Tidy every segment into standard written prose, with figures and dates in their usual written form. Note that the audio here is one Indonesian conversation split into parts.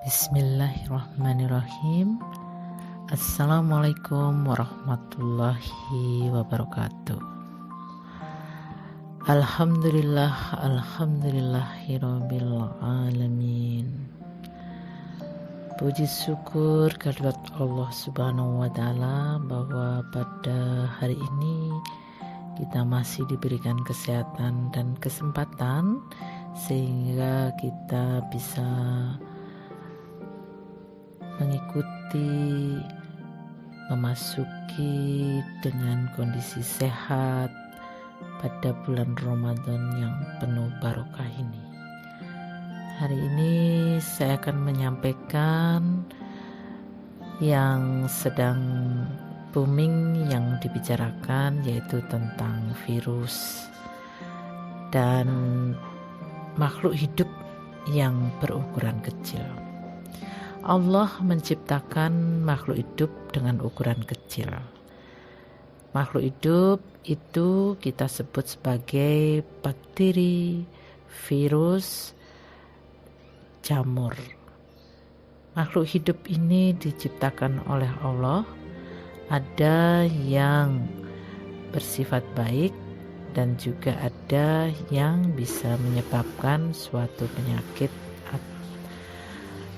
Bismillahirrahmanirrahim. Assalamualaikum warahmatullahi wabarakatuh. Alhamdulillahirabbil alamin. Puji syukur kehadirat Allah Subhanahu wa taala bahwa pada hari ini kita masih diberikan kesehatan dan kesempatan sehingga kita bisa mengikuti memasuki dengan kondisi sehat pada bulan Ramadan yang penuh barokah ini. Hari ini saya akan menyampaikan yang sedang booming yang dibicarakan, yaitu tentang virus dan makhluk hidup yang berukuran kecil. Allah menciptakan makhluk hidup dengan ukuran kecil. Makhluk hidup itu kita sebut sebagai bakteri, virus, jamur. Makhluk hidup ini diciptakan oleh Allah. Ada yang bersifat baik dan juga ada yang bisa menyebabkan suatu penyakit.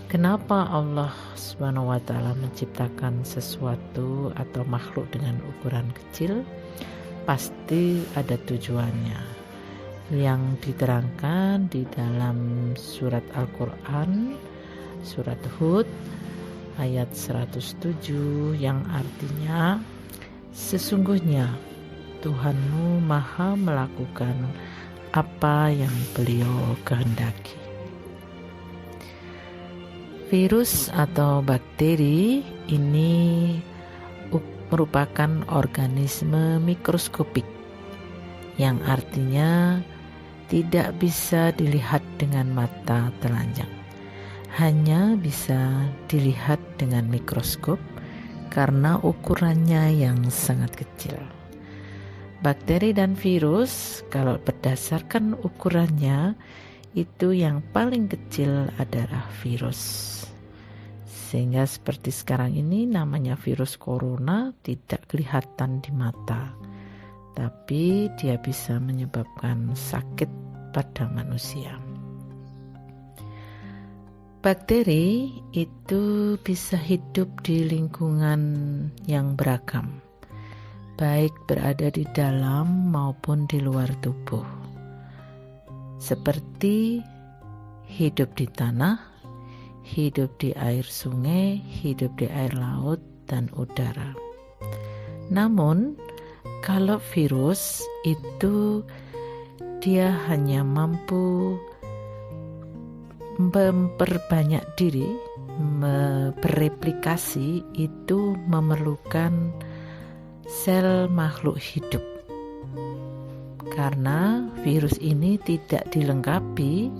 Kenapa Allah Subhanahu wa taala menciptakan sesuatu atau makhluk dengan ukuran kecil? Pasti ada tujuannya. Yang diterangkan di dalam surat Al-Qur'an, surat Hud ayat 107 yang artinya, sesungguhnya Tuhanmu maha melakukan apa yang Beliau kehendaki. Virus atau bakteri ini merupakan organisme mikroskopik yang artinya tidak bisa dilihat dengan mata telanjang. Hanya bisa dilihat dengan mikroskop karena ukurannya yang sangat kecil. Bakteri dan virus kalau berdasarkan ukurannya itu yang paling kecil adalah virus. Sehingga seperti sekarang ini namanya virus corona tidak kelihatan di mata, tapi dia bisa menyebabkan sakit pada manusia. Bakteri itu bisa hidup di lingkungan yang beragam, baik berada di dalam maupun di luar tubuh. Seperti hidup di tanah, hidup di air sungai, hidup di air laut dan udara. Namun, kalau virus itu dia hanya mampu memperbanyak diri, bereplikasi, itu memerlukan sel makhluk hidup. Karena virus ini tidak dilengkapi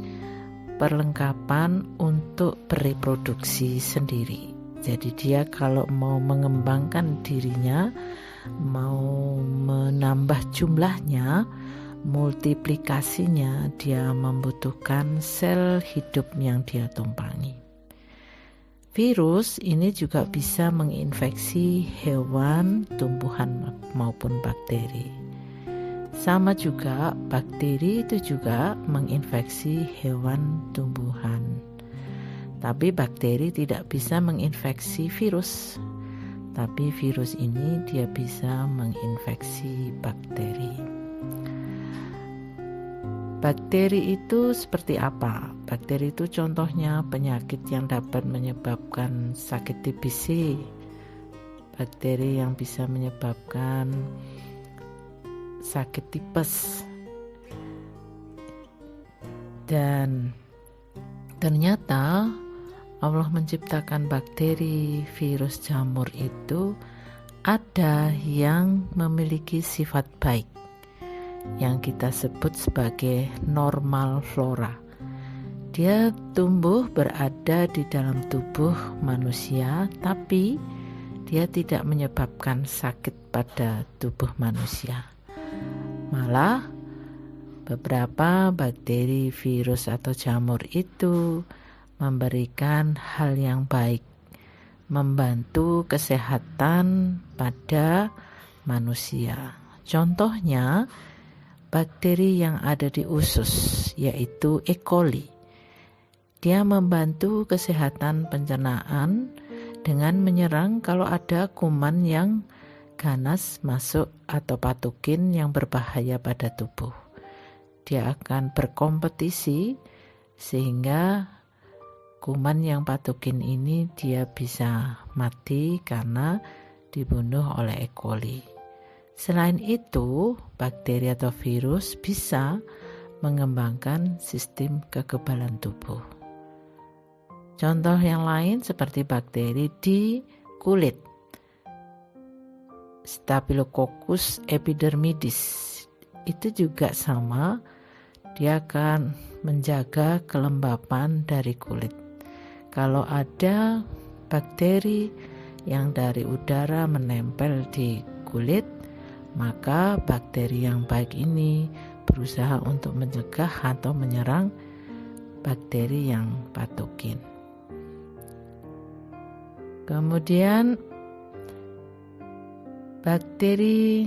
perlengkapan untuk bereproduksi sendiri. Jadi dia kalau mau mengembangkan dirinya, mau menambah jumlahnya, multiplikasinya, dia membutuhkan sel hidup yang dia tumpangi. Virus ini juga bisa menginfeksi hewan, tumbuhan maupun bakteri. Sama juga bakteri itu juga menginfeksi hewan, tumbuhan. Tapi bakteri tidak bisa menginfeksi virus. Tapi virus ini dia bisa menginfeksi bakteri. Bakteri itu seperti apa? Bakteri itu contohnya penyakit yang dapat menyebabkan sakit TBC. Bakteri yang bisa menyebabkan sakit tipes. Dan ternyata Allah menciptakan bakteri, virus, jamur itu ada yang memiliki sifat baik yang kita sebut sebagai normal flora. Dia tumbuh berada di dalam tubuh manusia, tapi dia tidak menyebabkan sakit pada tubuh manusia. Malah beberapa bakteri, virus atau jamur itu memberikan hal yang baik, membantu kesehatan pada manusia. Contohnya, bakteri yang ada di usus, yaitu E. coli. Dia membantu kesehatan pencernaan dengan menyerang kalau ada kuman yang ganas masuk atau patogen yang berbahaya pada tubuh. Dia akan berkompetisi sehingga kuman yang patogen ini dia bisa mati karena dibunuh oleh E. coli. Selain itu, bakteri atau virus bisa mengembangkan sistem kekebalan tubuh. Contoh yang lain seperti bakteri di kulit, Staphylococcus epidermidis, itu juga sama, dia akan menjaga kelembapan dari kulit. Kalau ada bakteri yang dari udara menempel di kulit, maka bakteri yang baik ini berusaha untuk mencegah atau menyerang bakteri yang patogen. Kemudian bakteri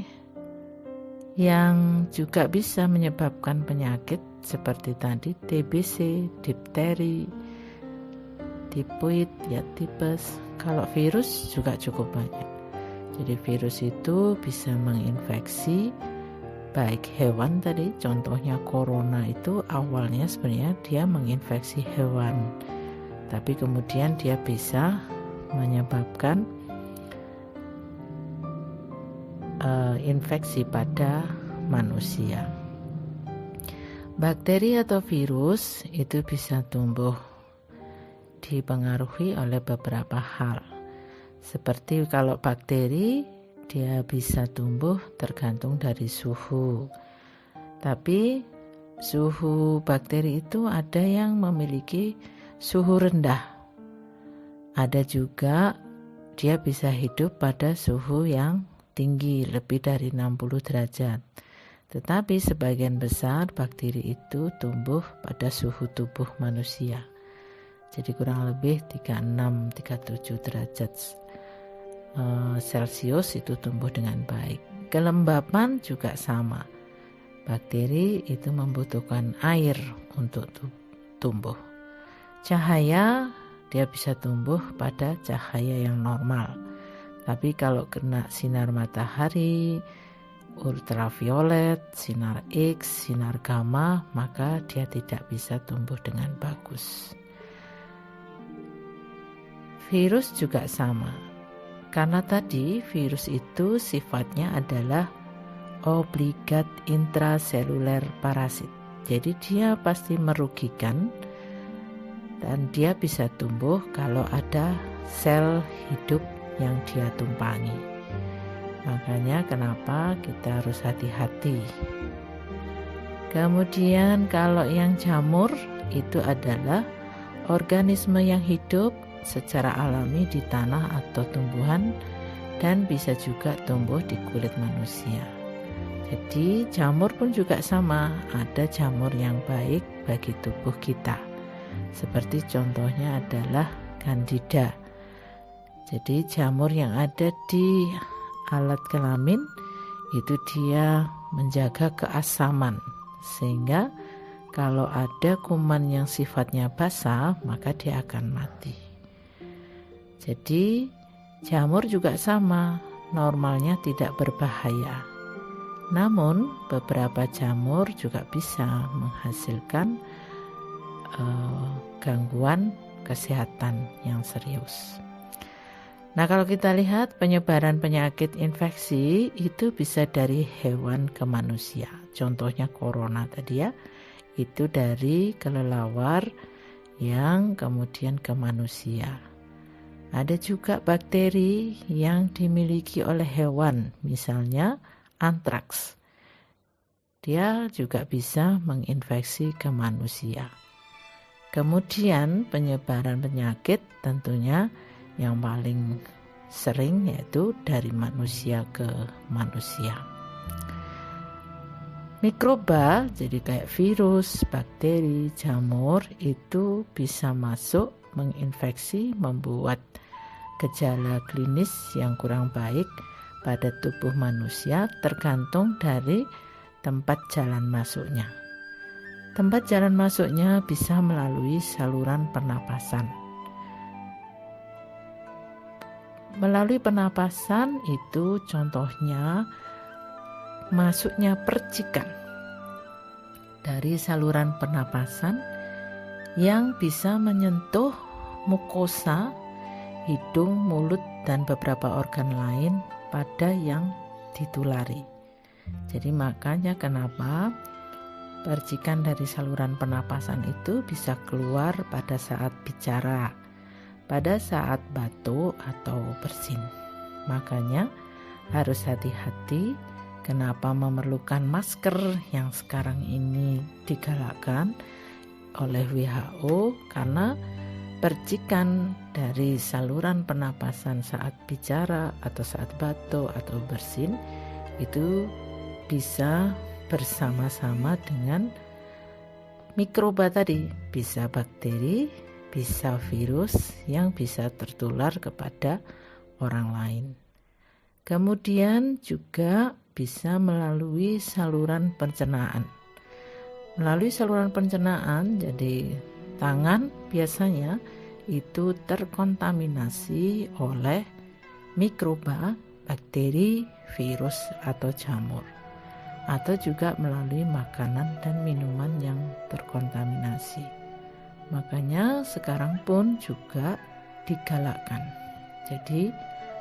yang juga bisa menyebabkan penyakit seperti tadi TBC, difteri, tifoid, tipes. Kalau virus juga cukup banyak. Jadi virus itu bisa menginfeksi baik hewan tadi, contohnya corona itu awalnya sebenarnya dia menginfeksi hewan, tapi kemudian dia bisa menyebabkan infeksi pada manusia. Bakteri atau virus itu bisa tumbuh dipengaruhi oleh beberapa hal. Seperti kalau bakteri dia bisa tumbuh tergantung dari suhu. Tapi suhu bakteri itu ada yang memiliki suhu rendah. Ada juga dia bisa hidup pada suhu yang tinggi, lebih dari 60 derajat. Tetapi sebagian besar bakteri itu tumbuh pada suhu tubuh manusia. Jadi kurang lebih 36-37 derajat Celcius itu tumbuh dengan baik. Kelembapan juga sama. Bakteri itu membutuhkan air untuk tumbuh. Cahaya dia bisa tumbuh pada cahaya yang normal. Tapi kalau kena sinar matahari, ultraviolet, sinar X, sinar gamma, maka dia tidak bisa tumbuh dengan bagus. Virus juga sama. Karena tadi virus itu sifatnya adalah obligat intraseluler parasit. Jadi dia pasti merugikan dan dia bisa tumbuh kalau ada sel hidup yang dia tumpangi. Makanya kenapa kita harus hati-hati. Kemudian kalau yang jamur itu adalah organisme yang hidup secara alami di tanah atau tumbuhan dan bisa juga tumbuh di kulit manusia. Jadi jamur pun juga sama, ada jamur yang baik bagi tubuh kita. Seperti contohnya adalah Candida. Jadi jamur yang ada di alat kelamin itu dia menjaga keasaman, sehingga kalau ada kuman yang sifatnya basah maka dia akan mati. Jadi jamur juga sama, normalnya tidak berbahaya. Namun beberapa jamur juga bisa menghasilkan gangguan kesehatan yang serius. Nah, kalau kita lihat penyebaran penyakit infeksi itu bisa dari hewan ke manusia. Contohnya corona tadi ya, itu dari kelelawar yang kemudian ke manusia. Ada juga bakteri yang dimiliki oleh hewan, misalnya antraks. Dia juga bisa menginfeksi ke manusia. Kemudian penyebaran penyakit tentunya yang paling sering yaitu dari manusia ke manusia. Mikroba, jadi kayak virus, bakteri, jamur, itu bisa masuk menginfeksi, membuat gejala klinis yang kurang baik pada tubuh manusia, tergantung dari tempat jalan masuknya. Tempat jalan masuknya bisa melalui saluran pernapasan. Melalui pernapasan itu contohnya masuknya percikan dari saluran pernapasan yang bisa menyentuh mukosa, hidung, mulut, dan beberapa organ lain pada yang ditulari. Jadi makanya kenapa percikan dari saluran pernapasan itu bisa keluar pada saat bicara, pada saat batuk atau bersin. Makanya harus hati-hati kenapa memerlukan masker yang sekarang ini digalakkan oleh WHO, karena percikan dari saluran pernapasan saat bicara atau saat batuk atau bersin itu bisa bersama-sama dengan mikroba tadi, bisa bakteri, bisa virus yang bisa tertular kepada orang lain. Kemudian juga bisa melalui saluran pencernaan. Melalui saluran pencernaan, jadi tangan biasanya itu terkontaminasi oleh mikroba, bakteri, virus atau jamur. Atau juga melalui makanan dan minuman yang terkontaminasi. Makanya sekarang pun juga digalakkan. Jadi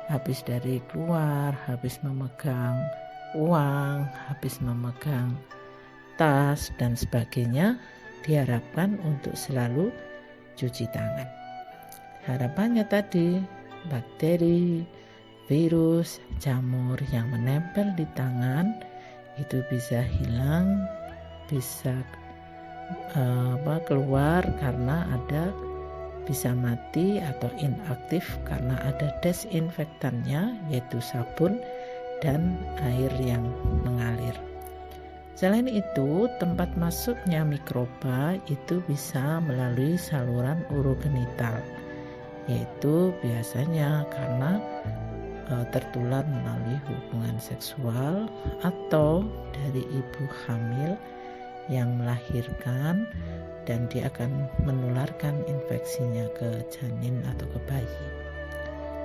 habis dari keluar, habis memegang uang, habis memegang tas dan sebagainya, diharapkan untuk selalu cuci tangan. Harapannya tadi bakteri, virus, jamur yang menempel di tangan itu bisa hilang, bisa keluar karena ada, bisa mati atau inaktif karena ada desinfektannya, yaitu sabun dan air yang mengalir. Selain itu, tempat masuknya mikroba itu bisa melalui saluran urogenital, yaitu biasanya karena tertular melalui hubungan seksual atau dari ibu hamil yang melahirkan, dan dia akan menularkan infeksinya ke janin atau ke bayi.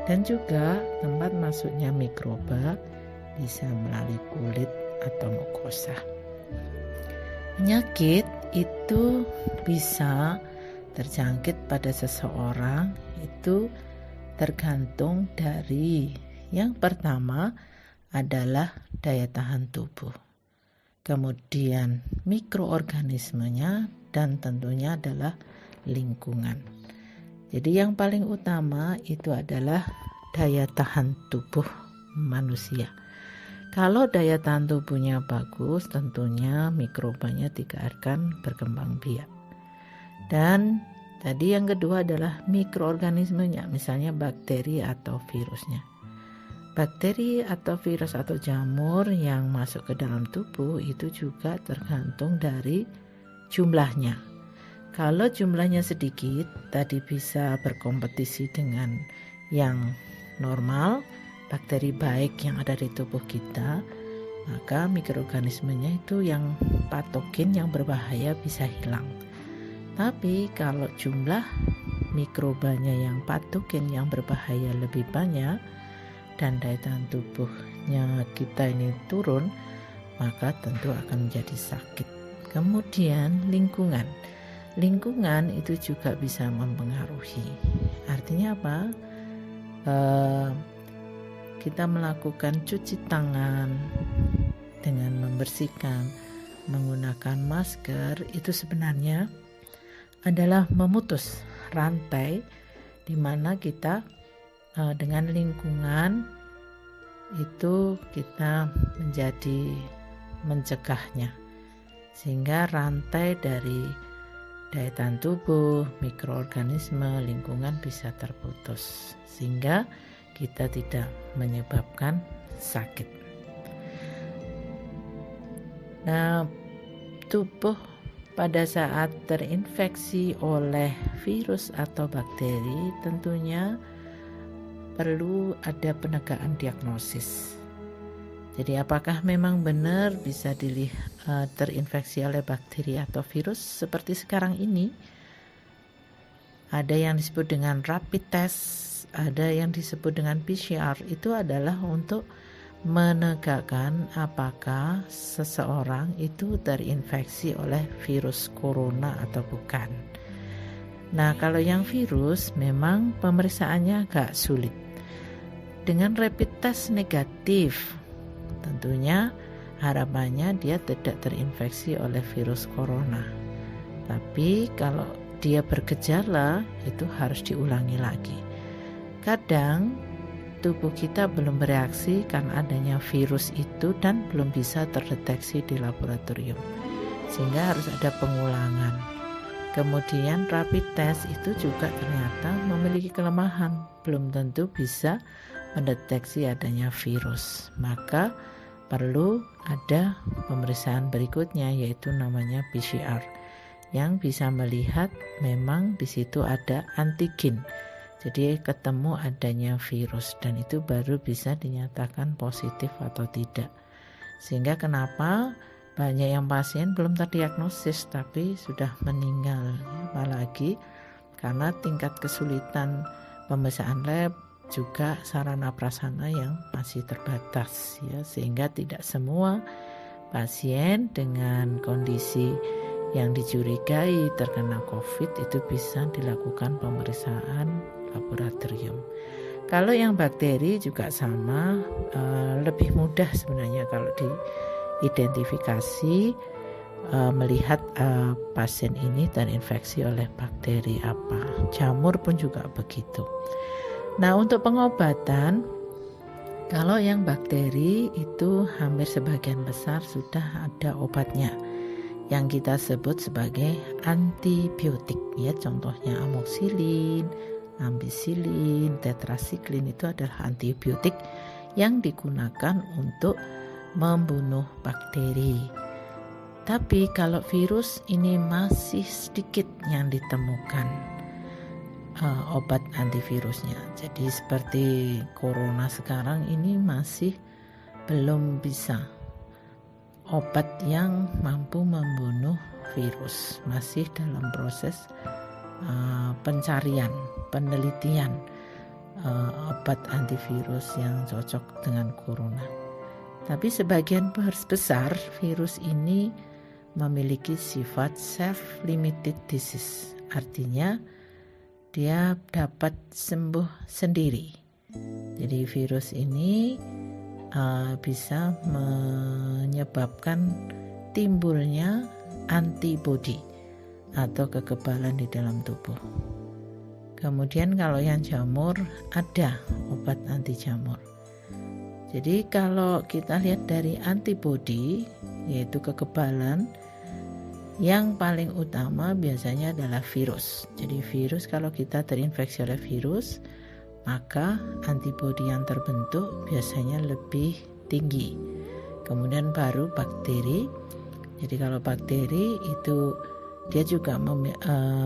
Dan juga tempat masuknya mikroba bisa melalui kulit atau mukosa. Penyakit itu bisa terjangkit pada seseorang itu tergantung dari, yang pertama adalah daya tahan tubuh, kemudian mikroorganismenya, dan tentunya adalah lingkungan. Jadi yang paling utama itu adalah daya tahan tubuh manusia. Kalau daya tahan tubuhnya bagus, tentunya mikrobanya tidak akan berkembang biak. Dan tadi yang kedua adalah mikroorganismenya, misalnya bakteri atau virusnya. Bakteri atau virus atau jamur yang masuk ke dalam tubuh itu juga tergantung dari jumlahnya. Kalau jumlahnya sedikit, tadi bisa berkompetisi dengan yang normal, bakteri baik yang ada di tubuh kita, maka mikroorganismenya itu yang patogen yang berbahaya bisa hilang. Tapi kalau jumlah mikrobanya yang patogen yang berbahaya lebih banyak dan daya tahan tubuhnya kita ini turun, maka tentu akan menjadi sakit. Kemudian lingkungan itu juga bisa mempengaruhi. Artinya apa? Kita melakukan cuci tangan dengan membersihkan, menggunakan masker, itu sebenarnya adalah memutus rantai di mana kita dengan lingkungan itu kita menjadi mencegahnya, sehingga rantai dari daya tahan tubuh, mikroorganisme, lingkungan bisa terputus, sehingga kita tidak menyebabkan sakit. Nah, tubuh pada saat terinfeksi oleh virus atau bakteri tentunya perlu ada penegakan diagnosis. Jadi apakah memang benar bisa terinfeksi oleh bakteri atau virus seperti sekarang ini? Ada yang disebut dengan rapid test, ada yang disebut dengan PCR. Itu adalah untuk menegakkan apakah seseorang itu terinfeksi oleh virus corona atau bukan. Nah, kalau yang virus memang pemeriksaannya agak sulit. Dengan rapid test negatif, tentunya harapannya dia tidak terinfeksi oleh virus corona. Tapi kalau dia bergejala, itu harus diulangi lagi. Kadang tubuh kita belum bereaksi karena adanya virus itu dan belum bisa terdeteksi di laboratorium, sehingga harus ada pengulangan. Kemudian rapid test itu juga ternyata memiliki kelemahan, belum tentu bisa mendeteksi adanya virus. Maka perlu ada pemeriksaan berikutnya, yaitu namanya PCR, yang bisa melihat memang di situ ada antigen. Jadi ketemu adanya virus dan itu baru bisa dinyatakan positif atau tidak. Sehingga kenapa banyak yang pasien belum terdiagnosis tapi sudah meninggal, apalagi karena tingkat kesulitan pemeriksaan lab juga sarana prasarana yang masih terbatas ya, sehingga tidak semua pasien dengan kondisi yang dicurigai terkena COVID itu bisa dilakukan pemeriksaan laboratorium. Kalau yang bakteri juga sama, lebih mudah sebenarnya kalau diidentifikasi, melihat pasien ini terinfeksi oleh bakteri apa. Jamur pun juga begitu. Nah, untuk pengobatan, kalau yang bakteri itu hampir sebagian besar sudah ada obatnya yang kita sebut sebagai antibiotik ya, contohnya amoxicillin, ampicillin, tetracycline itu adalah antibiotik yang digunakan untuk membunuh bakteri. Tapi kalau virus ini masih sedikit yang ditemukan obat antivirusnya. Jadi seperti corona sekarang ini masih belum bisa obat yang mampu membunuh virus, masih dalam proses pencarian, penelitian obat antivirus yang cocok dengan corona. Tapi sebagian besar virus ini memiliki sifat self-limited disease, artinya dia dapat sembuh sendiri. Jadi virus ini bisa menyebabkan timbulnya antibodi atau kekebalan di dalam tubuh. Kemudian kalau yang jamur, ada obat anti jamur. Jadi kalau kita lihat dari antibodi, yaitu kekebalan, yang paling utama biasanya adalah virus. Jadi virus, kalau kita terinfeksi oleh virus, maka antibodi yang terbentuk biasanya lebih tinggi. Kemudian baru bakteri. Jadi kalau bakteri itu dia juga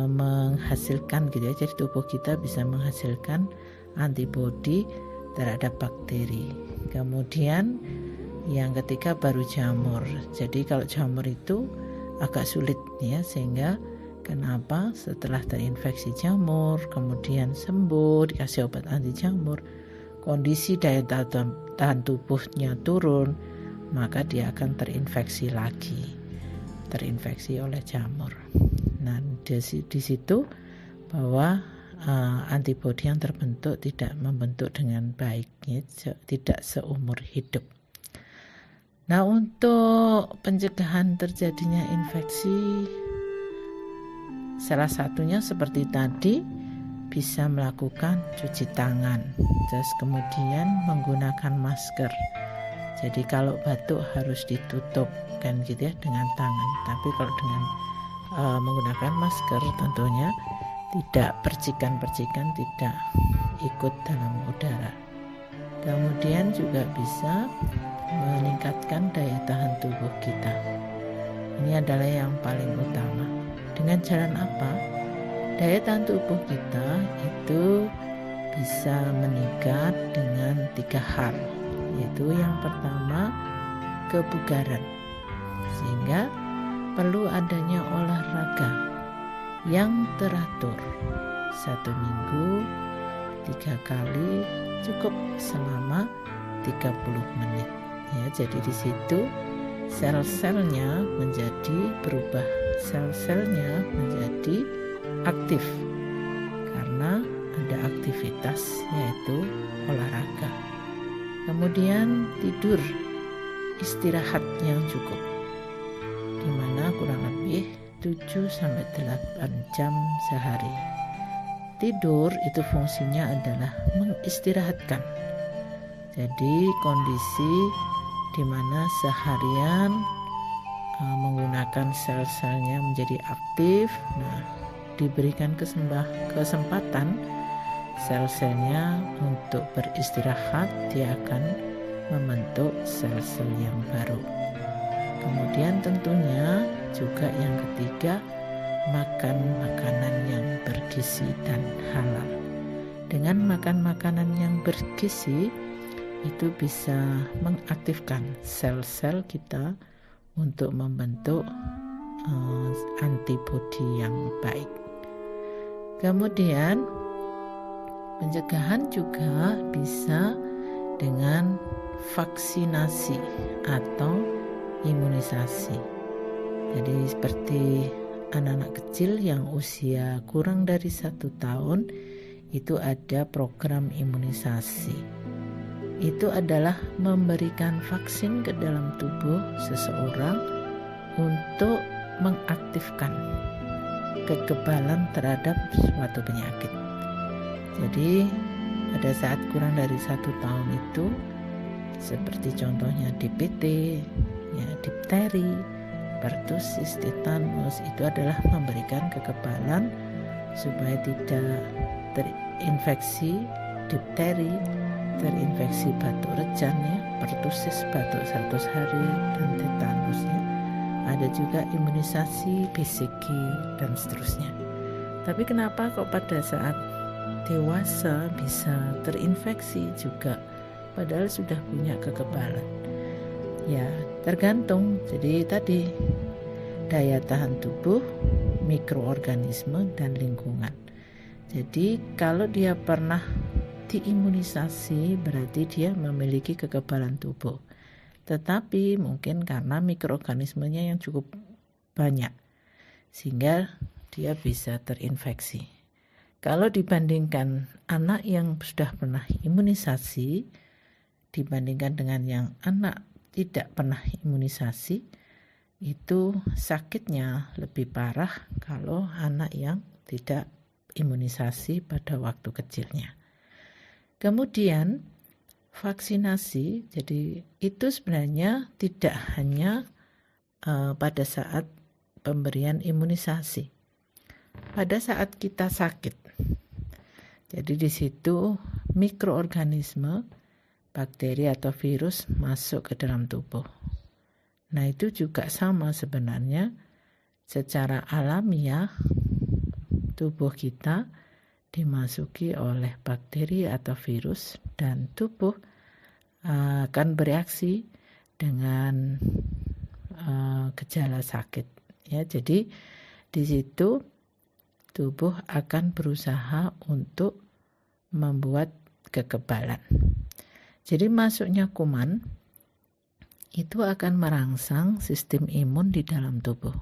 menghasilkan gitu ya. Jadi tubuh kita bisa menghasilkan antibodi terhadap bakteri. Kemudian yang ketiga baru jamur. Jadi kalau jamur itu agak sulit ya, sehingga kenapa setelah terinfeksi jamur kemudian sembuh dikasih obat anti jamur, kondisi daya tahan tubuhnya turun, maka dia akan terinfeksi lagi, terinfeksi oleh jamur. Nah, di situ bahwa antibodi yang terbentuk tidak membentuk dengan baik ya, tidak seumur hidup. Nah, untuk pencegahan terjadinya infeksi, salah satunya seperti tadi, bisa melakukan cuci tangan, terus kemudian menggunakan masker. Jadi kalau batuk harus ditutup kan gitu ya dengan tangan, tapi kalau dengan menggunakan masker tentunya tidak percikan-percikan tidak ikut dalam udara. Kemudian juga bisa meningkatkan daya tahan tubuh kita. Ini adalah yang paling utama. Dengan jalan apa? Daya tahan tubuh kita itu bisa meningkat dengan 3 hal, yaitu yang pertama kebugaran, sehingga perlu adanya olahraga yang teratur. 1 minggu 3 kali cukup selama 30 menit. Ya, jadi di situ sel-selnya menjadi berubah, sel-selnya menjadi aktif karena ada aktivitas yaitu olahraga. Kemudian tidur, istirahat yang cukup, di mana kurang lebih 7-8 jam sehari. Tidur itu fungsinya adalah mengistirahatkan. Jadi kondisi di mana seharian menggunakan sel-selnya menjadi aktif, diberikan kesempatan sel-selnya untuk beristirahat, dia akan membentuk sel-sel yang baru. Kemudian tentunya juga yang ketiga, makan makanan yang bergizi dan halal. Dengan makan makanan yang bergizi itu bisa mengaktifkan sel-sel kita untuk membentuk antibodi yang baik. Kemudian pencegahan juga bisa dengan vaksinasi atau imunisasi. Jadi seperti anak-anak kecil yang usia kurang dari 1 tahun itu ada program imunisasi. Itu adalah memberikan vaksin ke dalam tubuh seseorang untuk mengaktifkan kekebalan terhadap suatu penyakit. Jadi pada saat kurang dari 1 tahun itu, seperti contohnya DPT, difteri, pertusis, tetanus, itu adalah memberikan kekebalan supaya tidak terinfeksi difteri, terinfeksi batuk rejan, pertusis batuk 100 hari, dan tetanusnya. Ada juga imunisasi BCG dan seterusnya. Tapi kenapa kok pada saat dewasa bisa terinfeksi juga, padahal sudah punya kekebalan? Ya, tergantung. Jadi tadi daya tahan tubuh, mikroorganisme, dan lingkungan. Jadi kalau dia pernah diimunisasi berarti dia memiliki kekebalan tubuh. Tetapi mungkin karena mikroorganismenya yang cukup banyak sehingga dia bisa terinfeksi. Kalau dibandingkan anak yang sudah pernah imunisasi dibandingkan dengan yang anak tidak pernah imunisasi, itu sakitnya lebih parah kalau anak yang tidak imunisasi pada waktu kecilnya. Kemudian vaksinasi, jadi itu sebenarnya tidak hanya pada saat pemberian imunisasi. Pada saat kita sakit, jadi di situ mikroorganisme, bakteri atau virus masuk ke dalam tubuh. Nah itu juga sama sebenarnya, secara alamiah tubuh kita dimasuki oleh bakteri atau virus dan tubuh akan bereaksi dengan gejala sakit. Ya, jadi di situ tubuh akan berusaha untuk membuat kekebalan. Jadi masuknya kuman itu akan merangsang sistem imun di dalam tubuh.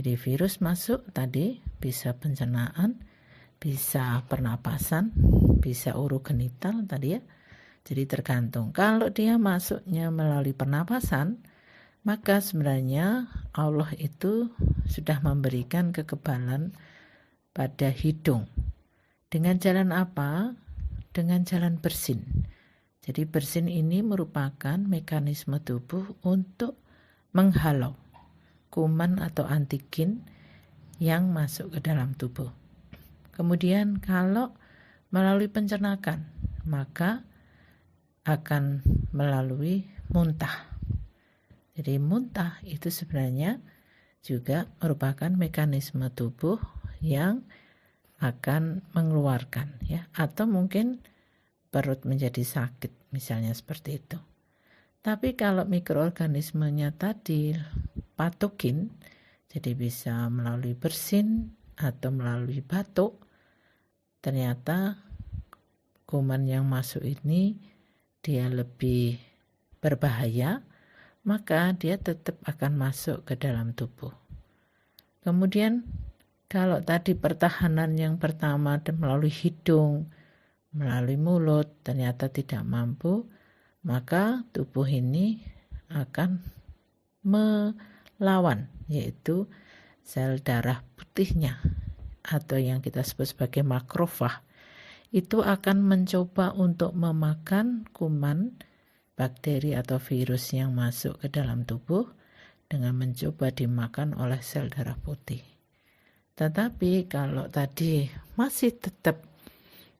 Jadi virus masuk tadi bisa pencernaan, bisa pernapasan, bisa urogenital tadi ya. Jadi tergantung. Kalau dia masuknya melalui pernapasan, maka sebenarnya Allah itu sudah memberikan kekebalan pada hidung. Dengan jalan apa? Dengan jalan bersin. Jadi bersin ini merupakan mekanisme tubuh untuk menghalau kuman atau antigen yang masuk ke dalam tubuh. Kemudian kalau melalui pencernaan, maka akan melalui muntah. Jadi muntah itu sebenarnya juga merupakan mekanisme tubuh yang akan mengeluarkan ya, atau mungkin perut menjadi sakit misalnya seperti itu. Tapi kalau mikroorganismenya tadi patogen, jadi bisa melalui bersin atau melalui batuk, ternyata kuman yang masuk ini dia lebih berbahaya, maka dia tetap akan masuk ke dalam tubuh. Kemudian kalau tadi pertahanan yang pertama melalui hidung, melalui mulut ternyata tidak mampu, maka tubuh ini akan melawan, yaitu sel darah putihnya atau yang kita sebut sebagai makrofag. Itu akan mencoba untuk memakan kuman, bakteri atau virus yang masuk ke dalam tubuh dengan mencoba dimakan oleh sel darah putih. Tetapi kalau tadi masih tetap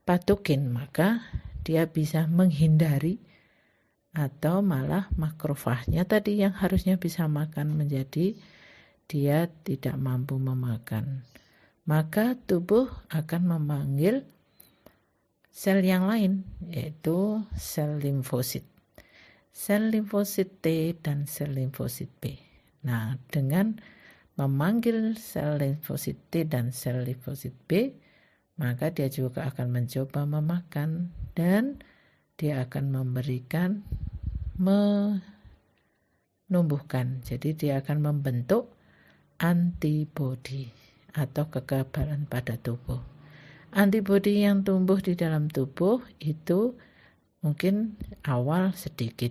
patogen, maka dia bisa menghindari atau malah makrofagnya tadi yang harusnya bisa makan menjadi dia tidak mampu memakan. Maka tubuh akan memanggil sel yang lain, yaitu sel limfosit. Sel limfosit T dan sel limfosit B. Nah, dengan memanggil sel limfosit T dan sel limfosit B, maka dia juga akan mencoba memakan dan dia akan memberikan menumbuhkan. Jadi dia akan membentuk antibodi atau kekebalan pada tubuh. Antibodi yang tumbuh di dalam tubuh itu mungkin awal sedikit.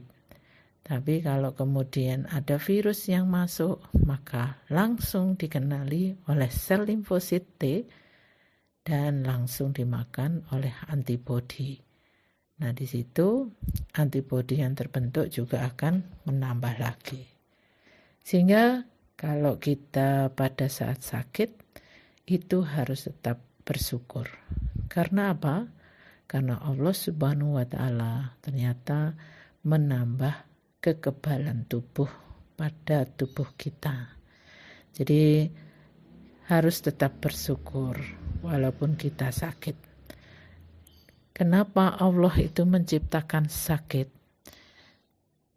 Tapi kalau kemudian ada virus yang masuk, maka langsung dikenali oleh sel limfosit T dan langsung dimakan oleh antibodi. Nah, di situ antibodi yang terbentuk juga akan menambah lagi. Sehingga kalau kita pada saat sakit itu harus tetap bersyukur. Karena apa? Karena Allah Subhanahu wa taala ternyata menambah kekebalan tubuh pada tubuh kita. Jadi harus tetap bersyukur walaupun kita sakit. Kenapa Allah itu menciptakan sakit?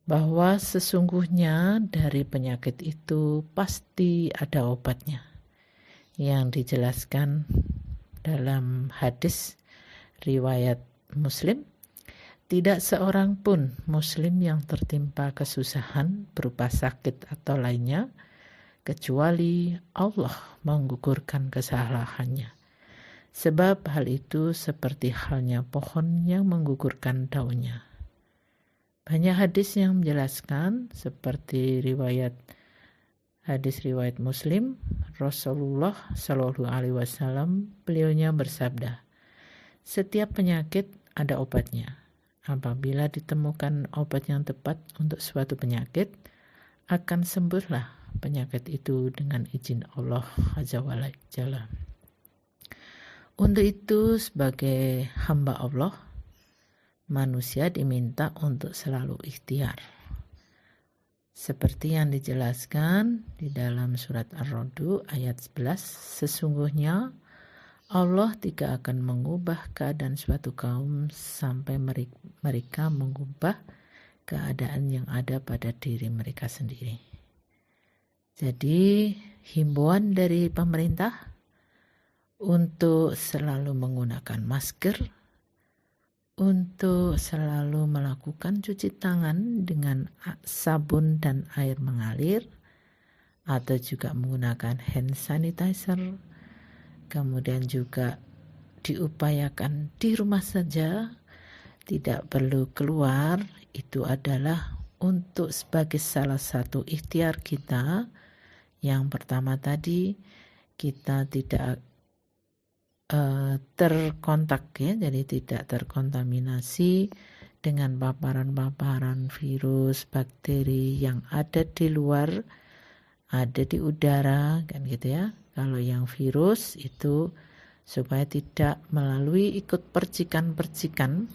Bahwa sesungguhnya dari penyakit itu pasti ada obatnya. Yang dijelaskan dalam hadis riwayat Muslim, tidak seorang pun Muslim yang tertimpa kesusahan berupa sakit atau lainnya, kecuali Allah menggugurkan kesalahannya. Sebab hal itu seperti halnya pohon yang menggugurkan daunnya. Banyak hadis yang menjelaskan seperti hadis riwayat Muslim, Rasulullah Shallallahu Alaihi Wasallam beliaunya bersabda, setiap penyakit ada obatnya. Apabila ditemukan obat yang tepat untuk suatu penyakit, akan sembuhlah penyakit itu dengan izin Allah Azza wa Jalla. Untuk itu sebagai hamba Allah, manusia diminta untuk selalu ikhtiar. Seperti yang dijelaskan di dalam surat Ar-Ra'd ayat 11, sesungguhnya Allah tidak akan mengubah keadaan suatu kaum sampai mereka mengubah keadaan yang ada pada diri mereka sendiri. Jadi himbauan dari pemerintah untuk selalu menggunakan masker, untuk selalu melakukan cuci tangan dengan sabun dan air mengalir, atau juga menggunakan hand sanitizer. Kemudian juga diupayakan di rumah saja, tidak perlu keluar. Itu adalah untuk sebagai salah satu ikhtiar kita. Yang pertama tadi, kita tidak terkontak ya, jadi tidak terkontaminasi dengan paparan-paparan virus, bakteri yang ada di luar, ada di udara, kan gitu ya. Kalau yang virus itu supaya tidak melalui ikut percikan-percikan,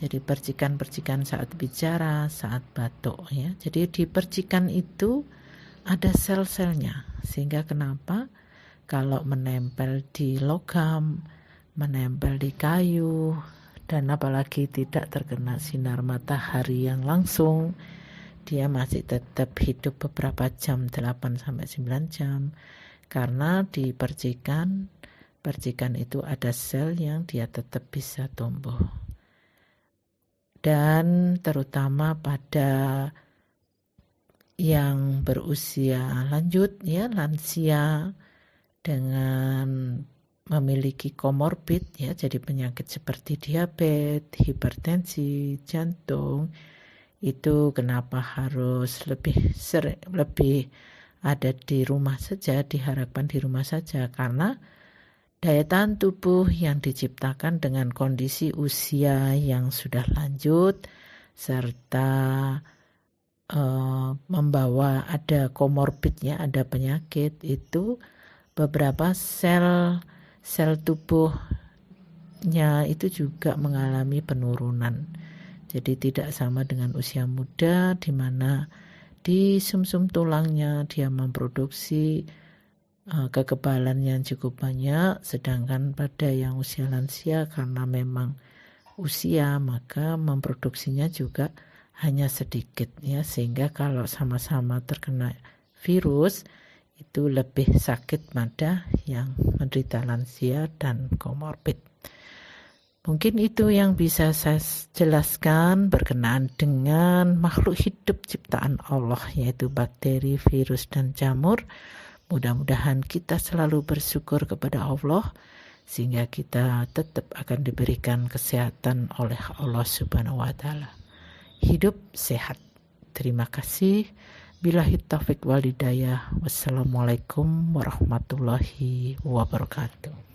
Jadi percikan-percikan saat bicara, saat batuk ya. Jadi di percikan itu ada sel-selnya. Sehingga kenapa kalau menempel di logam, menempel di kayu, dan apalagi tidak terkena sinar matahari yang langsung, dia masih tetap hidup beberapa jam, 8-9 jam. Karena di percikan itu ada sel yang dia tetap bisa tumbuh. Dan terutama pada yang berusia lanjut ya, lansia dengan memiliki komorbid ya, jadi penyakit seperti diabetes, hipertensi, jantung, itu kenapa harus lebih ada di rumah saja, diharapkan di rumah saja, karena daya tahan tubuh yang diciptakan dengan kondisi usia yang sudah lanjut serta membawa ada komorbidnya, ada penyakit, itu beberapa sel tubuhnya itu juga mengalami penurunan. Jadi tidak sama dengan usia muda, di mana di sumsum tulangnya dia memproduksi kekebalan yang cukup banyak, sedangkan pada yang usia lansia karena memang usia maka memproduksinya juga hanya sedikit ya, sehingga kalau sama-sama terkena virus itu lebih sakit pada yang menderita lansia dan komorbid. Mungkin itu yang bisa saya jelaskan berkenaan dengan makhluk hidup ciptaan Allah, yaitu bakteri, virus, dan jamur. Mudah-mudahan kita selalu bersyukur kepada Allah sehingga kita tetap akan diberikan kesehatan oleh Allah Subhanahu wa taala. Hidup sehat. Terima kasih. Billahi taufiq wal hidayah. Wassalamualaikum warahmatullahi wabarakatuh.